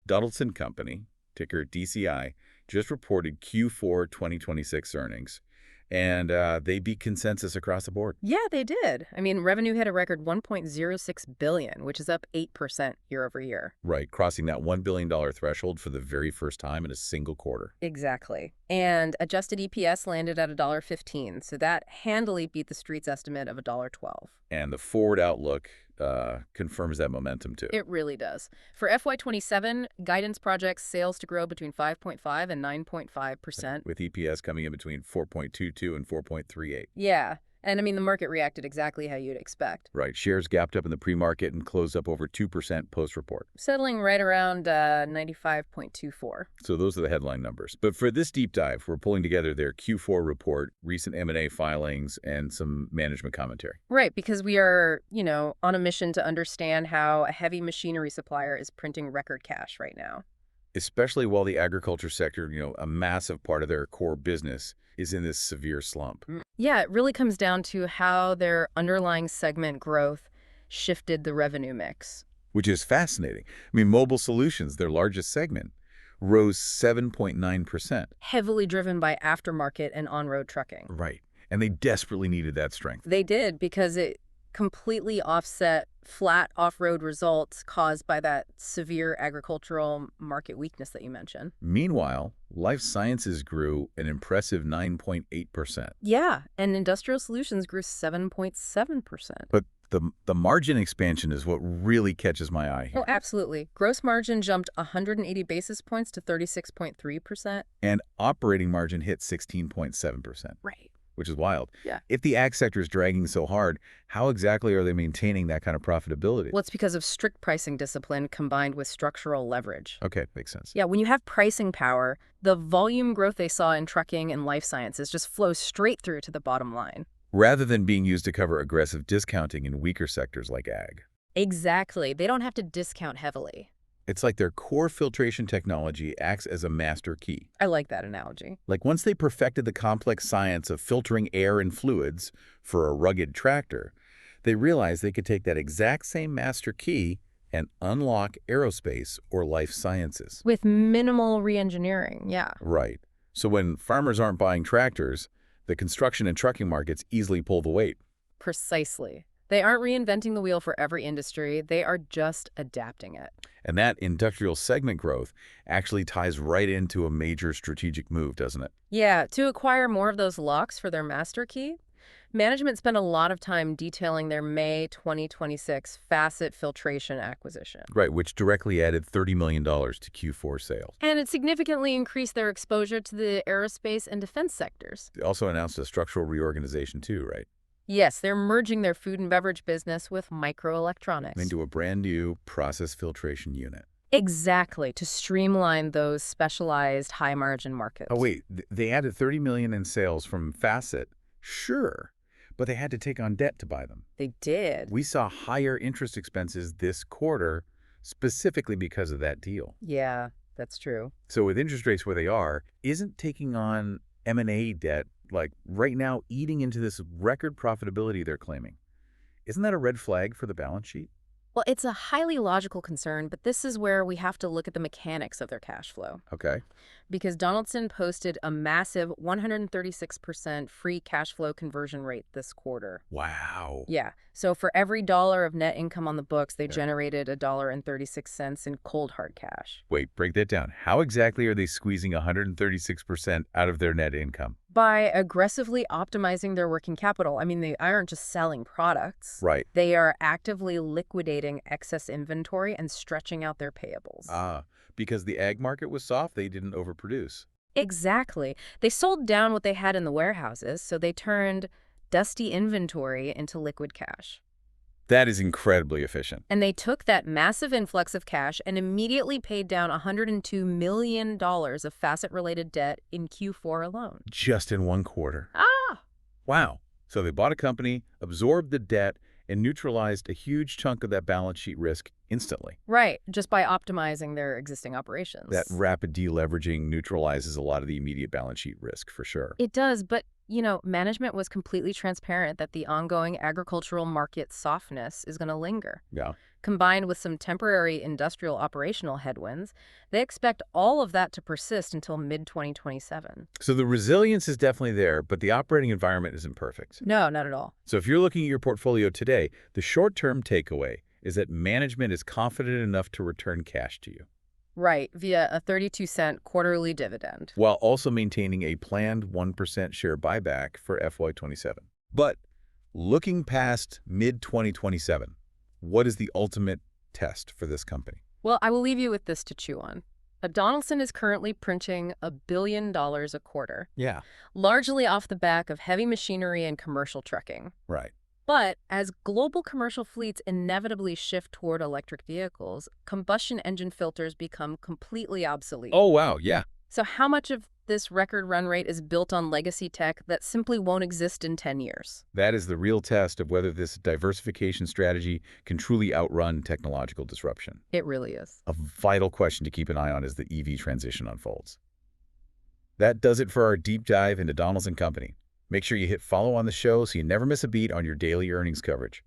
Donaldson Company, ticker DCI, just reported Q4 2026 earnings, and they beat consensus across the board. Yeah, they did. I mean, revenue hit a record $1.06 billion, which is up 8% year over year. Right, crossing that $1 billion threshold for the very first time in a single quarter. Exactly. And adjusted EPS landed at $1.15, so that handily beat the street's estimate of $1.12. And the forward outlook confirms that momentum, too. It really does. For FY27, guidance projects sales to grow between 5.5 and 9.5%. With EPS coming in between 4.22 and 4.38. Yeah. And I mean, the market reacted exactly how you'd expect. Right. Shares gapped up in the pre-market and closed up over 2% post-report. Settling right around 95.24. So those are the headline numbers. But for this deep dive, we're pulling together their Q4 report, recent M&A filings, and some management commentary. Right, because we are, on a mission to understand how a heavy machinery supplier is printing record cash right now. Especially while the agriculture sector, a massive part of their core business, is in this severe slump. Yeah, it really comes down to how their underlying segment growth shifted the revenue mix. Which is fascinating. I mean, mobile solutions, their largest segment, rose 7.9%. Heavily driven by aftermarket and on-road trucking. Right. And they desperately needed that strength. They did, because it completely offset flat off-road results caused by that severe agricultural market weakness that you mentioned. Meanwhile, life sciences grew an impressive 9.8%. Yeah, and industrial solutions grew 7.7%. But the margin expansion is what really catches my eye here. Oh, absolutely. Gross margin jumped 180 basis points to 36.3%. And operating margin hit 16.7%. Right. Which is wild. Yeah. If the ag sector is dragging so hard, how exactly are they maintaining that kind of profitability? Well, it's because of strict pricing discipline combined with structural leverage. Okay, makes sense. Yeah, when you have pricing power, the volume growth they saw in trucking and life sciences just flows straight through to the bottom line. Rather than being used to cover aggressive discounting in weaker sectors like ag. Exactly. They don't have to discount heavily. It's like their core filtration technology acts as a master key. I like that analogy. Like once they perfected the complex science of filtering air and fluids for a rugged tractor, they realized they could take that exact same master key and unlock aerospace or life sciences. With minimal re-engineering, yeah. Right. So when farmers aren't buying tractors, the construction and trucking markets easily pull the weight. Precisely. They aren't reinventing the wheel for every industry. They are just adapting it. And that industrial segment growth actually ties right into a major strategic move, doesn't it? Yeah, to acquire more of those locks for their master key, management spent a lot of time detailing their May 2026 facet filtration acquisition. Right, which directly added $30 million to Q4 sales. And it significantly increased their exposure to the aerospace and defense sectors. They also announced a structural reorganization too, right? Yes, they're merging their food and beverage business with microelectronics. Into a brand new process filtration unit. Exactly, to streamline those specialized high-margin markets. Oh, wait, they added $30 million in sales from Facet. Sure, but they had to take on debt to buy them. They did. We saw higher interest expenses this quarter specifically because of that deal. Yeah, that's true. So with interest rates where they are, isn't taking on M&A debt, like right now, eating into this record profitability they're claiming? Isn't that a red flag for the balance sheet? Well, it's a highly logical concern, but this is where we have to look at the mechanics of their cash flow. Okay. Because Donaldson posted a massive 136% free cash flow conversion rate this quarter. Wow. Yeah. So for every dollar of net income on the books, they generated $1.36 in cold hard cash. Wait, break that down. How exactly are they squeezing 136% out of their net income? By aggressively optimizing their working capital. I mean, they aren't just selling products. Right. They are actively liquidating excess inventory and stretching out their payables. Because the ag market was soft, they didn't overproduce. Exactly. They sold down what they had in the warehouses, so they turned dusty inventory into liquid cash. That is incredibly efficient. And they took that massive influx of cash and immediately paid down $102 million of facet-related debt in Q4 alone. Just in one quarter. Ah! Wow. So they bought a company, absorbed the debt, and neutralized a huge chunk of that balance sheet risk instantly. Right, just by optimizing their existing That operations. rapid deleveraging neutralizes a lot of the immediate balance sheet risk, for sure. It does, but, management was completely transparent that the ongoing agricultural market softness is going to linger. Yeah. Combined with some temporary industrial operational headwinds, they expect all of that to persist until mid-2027. So the resilience is definitely there, but the operating environment isn't perfect. No, not at all. So if you're looking at your portfolio today, the short-term takeaway is that management is confident enough to return cash to you, Right, via a 32-cent quarterly dividend. while also maintaining a planned 1% share buyback for FY27. But looking past mid-2027, what is the ultimate test for this company? Well, I will leave you with this to chew on. Donaldson is currently printing $1 billion a quarter, Yeah. largely off the back of heavy machinery and commercial trucking. Right. But as global commercial fleets inevitably shift toward electric vehicles, combustion engine filters become completely obsolete. Oh, wow. Yeah. So how much of this record run rate is built on legacy tech that simply won't exist in 10 years? That is the real test of whether this diversification strategy can truly outrun technological disruption. It really is. A vital question to keep an eye on as the EV transition unfolds. That does it for our deep dive into Donaldson Company. Make sure you hit follow on the show so you never miss a beat on your daily earnings coverage.